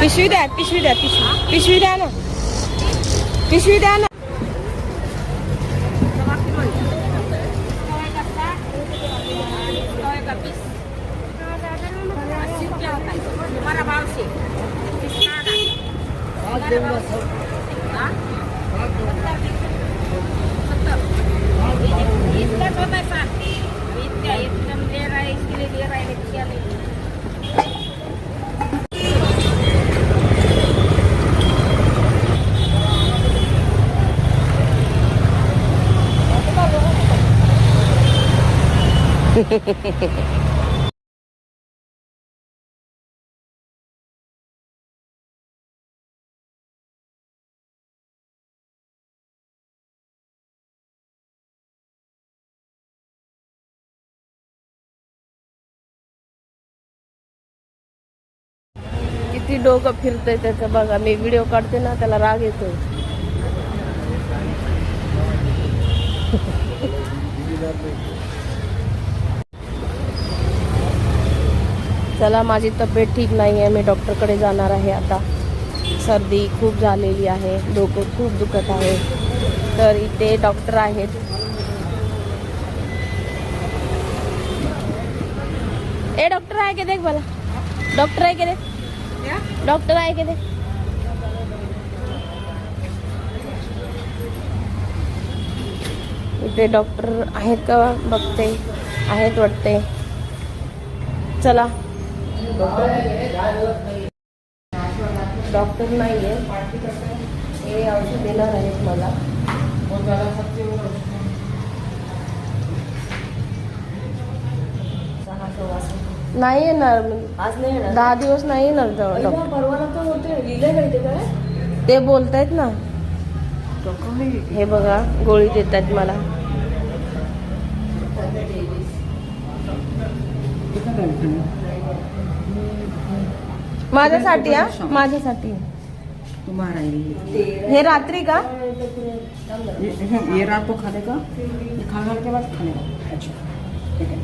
पिशवी द्या, पिशवी द्या, पिशवी द्या ना, पिशवी द्या ना. किती डोकं फिरतंय त्याचं बघा. मी व्हिडिओ काढते ना, त्याला राग येतोय. चला, माझी तब्येत ठीक नाही आहे. मी डॉक्टरकडे जाणार आहे आता. सर्दी खूप झालेली आहे, डोकं खूप दुखत आहे. तर इथे डॉक्टर आहेत. ए डॉक्टर आहे की देख मला. डॉक्टर आहे की देख. डॉक्टर आहे की देख. इथे डॉक्टर आहेत का बघते. आहेत वाटते. चला. डॉक्टर नाही आहे. हे औषध देणार आहेत मला. नाही येणार. आज नाही येणार. 10 दिवस नाही येणार डॉक्टर. ते बोलतायत ना. हे बघा, गोळी देतात मला. माझ्यासाठी. माझ्यासाठी. हे रात्री का? ये रात को खाने का, ये खाने के बाद खाने का. अच्छा ठीक है.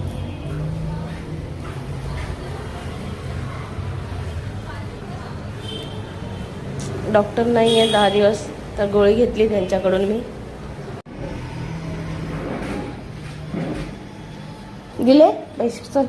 डॉक्टर नाही आहे 10 दिवस. तर गोळी घेतली त्यांच्याकडून मी. दिले पैसे. चल.